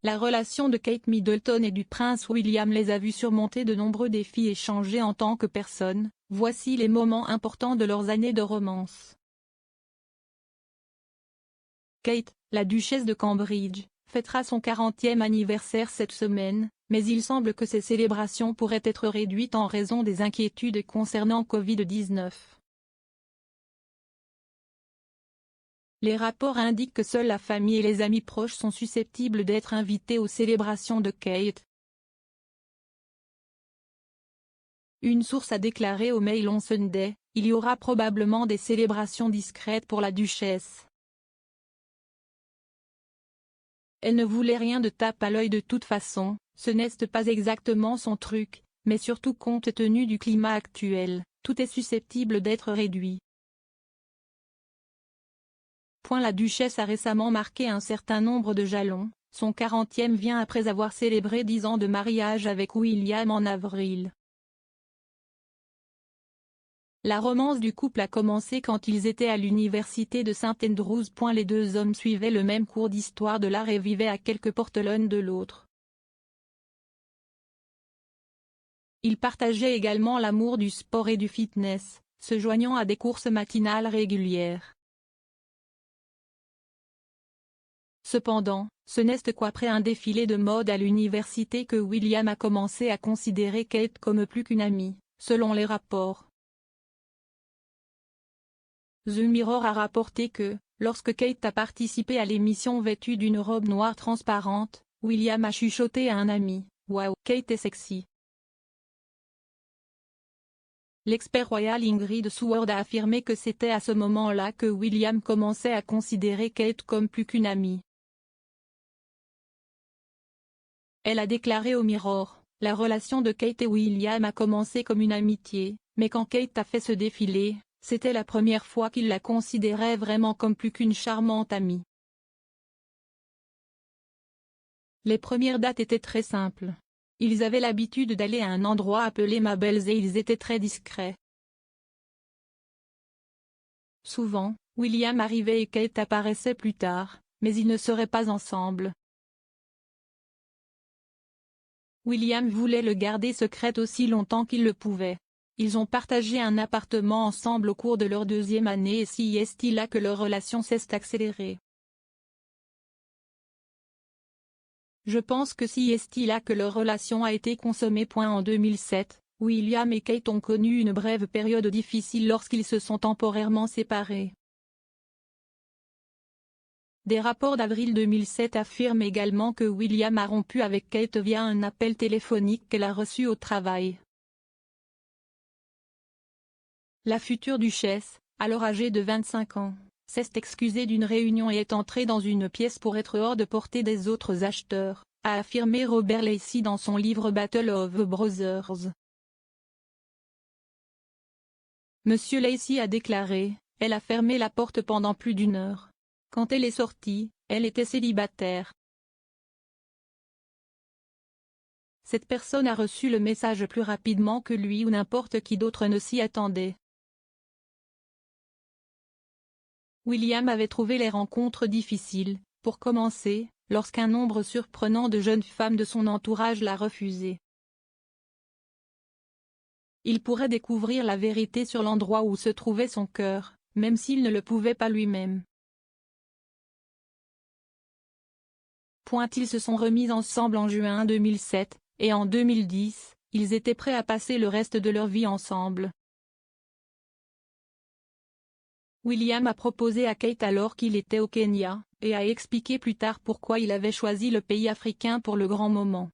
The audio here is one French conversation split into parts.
La relation de Kate Middleton et du prince William les a vus surmonter de nombreux défis et changer en tant que personnes. Voici les moments importants de leurs années de romance. Kate, la duchesse de Cambridge, fêtera son 40e anniversaire cette semaine, mais il semble que ces célébrations pourraient être réduites en raison des inquiétudes concernant Covid-19. Les rapports indiquent que seule la famille et les amis proches sont susceptibles d'être invités aux célébrations de Kate. Une source a déclaré au Mail on Sunday, il y aura probablement des célébrations discrètes pour la duchesse. Elle ne voulait rien de tape à l'œil de toute façon, ce n'est pas exactement son truc, mais surtout compte tenu du climat actuel, tout est susceptible d'être réduit. La duchesse a récemment marqué un certain nombre de jalons, son 40e vient après avoir célébré 10 ans de mariage avec William en avril. La romance du couple a commencé quand ils étaient à l'université de St Andrews. Les deux hommes suivaient le même cours d'histoire de l'art et vivaient à quelques portes l'un de l'autre. Ils partageaient également l'amour du sport et du fitness, se joignant à des courses matinales régulières. Cependant, ce n'est qu'après un défilé de mode à l'université que William a commencé à considérer Kate comme plus qu'une amie, selon les rapports. The Mirror a rapporté que, lorsque Kate a participé à l'émission vêtue d'une robe noire transparente, William a chuchoté à un ami « Waouh, Kate est sexy ». L'expert royal Ingrid Seward a affirmé que c'était à ce moment-là que William commençait à considérer Kate comme plus qu'une amie. Elle a déclaré au Mirror, la relation de Kate et William a commencé comme une amitié, mais quand Kate a fait ce défilé, c'était la première fois qu'il la considérait vraiment comme plus qu'une charmante amie. Les premières dates étaient très simples. Ils avaient l'habitude d'aller à un endroit appelé Mabel's et ils étaient très discrets. Souvent, William arrivait et Kate apparaissait plus tard, mais ils ne seraient pas ensemble. William voulait le garder secret aussi longtemps qu'il le pouvait. Ils ont partagé un appartement ensemble au cours de leur 2e année et si est là que leur relation s'est accélérée. Je pense que si est là que leur relation a été consommée. En 2007, William et Kate ont connu une brève période difficile lorsqu'ils se sont temporairement séparés. Des rapports d'avril 2007 affirment également que William a rompu avec Kate via un appel téléphonique qu'elle a reçu au travail. La future duchesse, alors âgée de 25 ans, s'est excusée d'une réunion et est entrée dans une pièce pour être hors de portée des autres acheteurs, a affirmé Robert Lacey dans son livre Battle of the Brothers. Monsieur Lacey a déclaré, elle a fermé la porte pendant plus d'1 heure. Quand elle est sortie, elle était célibataire. Cette personne a reçu le message plus rapidement que lui ou n'importe qui d'autre ne s'y attendait. William avait trouvé les rencontres difficiles, pour commencer, lorsqu'un nombre surprenant de jeunes femmes de son entourage l'a refusé. Il pourrait découvrir la vérité sur l'endroit où se trouvait son cœur, même s'il ne le pouvait pas lui-même. Ils se sont remis ensemble en juin 2007, et en 2010, ils étaient prêts à passer le reste de leur vie ensemble. William a proposé à Kate alors qu'il était au Kenya, et a expliqué plus tard pourquoi il avait choisi le pays africain pour le grand moment.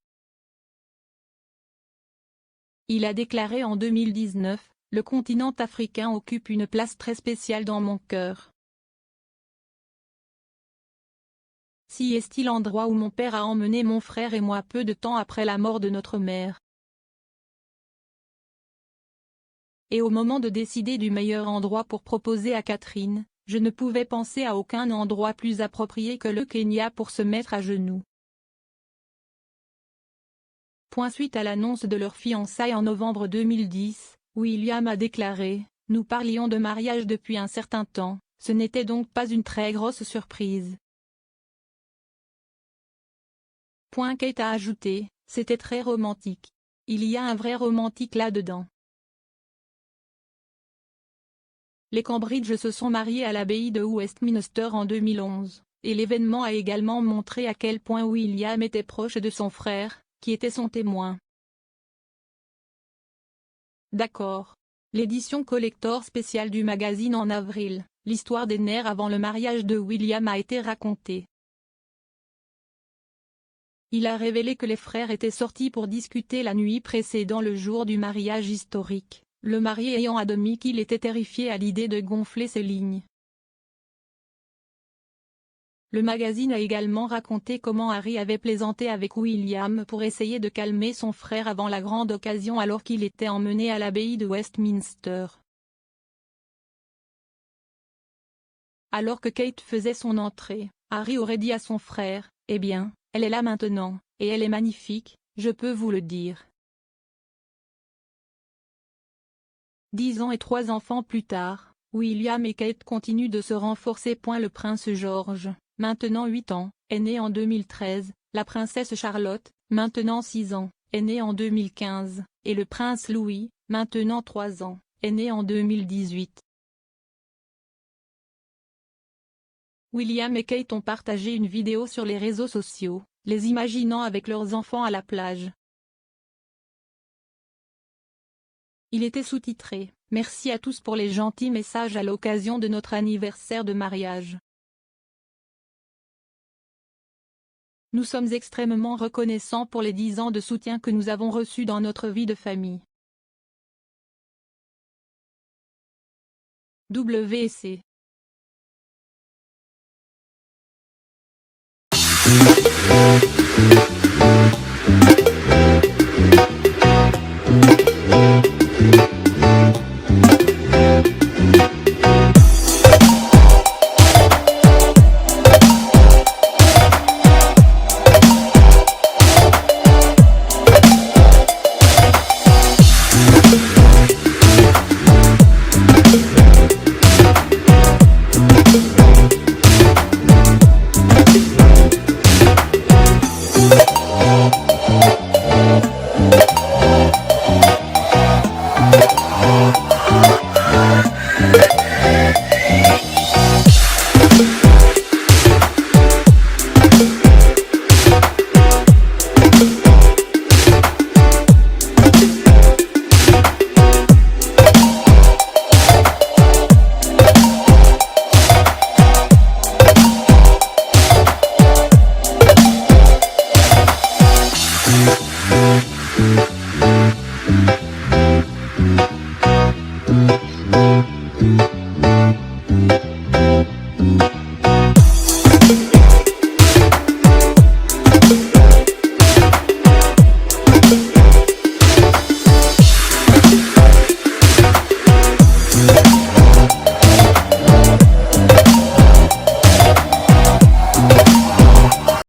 Il a déclaré en 2019, « Le continent africain occupe une place très spéciale dans mon cœur. Si est l'endroit où mon père a emmené mon frère et moi peu de temps après la mort de notre mère. Et au moment de décider du meilleur endroit pour proposer à Catherine, je ne pouvais penser à aucun endroit plus approprié que le Kenya pour se mettre à genoux. » Suite à l'annonce de leur fiançailles en novembre 2010, William a déclaré, « Nous parlions de mariage depuis un certain temps, ce n'était donc pas une très grosse surprise. Kate a ajouté, c'était très romantique. Il y a un vrai romantique là-dedans. Les Cambridge se sont mariés à l'abbaye de Westminster en 2011, et l'événement a également montré à quel point William était proche de son frère, qui était son témoin. D'accord. L'édition collector spéciale du magazine en avril, l'histoire des nerfs avant le mariage de William a été racontée. Il a révélé que les frères étaient sortis pour discuter la nuit précédant le jour du mariage historique, le marié ayant admis qu'il était terrifié à l'idée de gonfler ses lignes. Le magazine a également raconté comment Harry avait plaisanté avec William pour essayer de calmer son frère avant la grande occasion alors qu'il était emmené à l'abbaye de Westminster. Alors que Kate faisait son entrée, Harry aurait dit à son frère, « Eh bien, elle est là maintenant, et elle est magnifique, je peux vous le dire. » 10 ans et 3 enfants plus tard, William et Kate continuent de se renforcer. Le prince George, maintenant 8 ans, est né en 2013, la princesse Charlotte, maintenant 6 ans, est née en 2015, et le prince Louis, maintenant 3 ans, est né en 2018. William et Kate ont partagé une vidéo sur les réseaux sociaux, les imaginant avec leurs enfants à la plage. Il était sous-titré « Merci à tous pour les gentils messages à l'occasion de notre anniversaire de mariage. Nous sommes extrêmement reconnaissants pour les 10 ans de soutien que nous avons reçus dans notre vie de famille. WC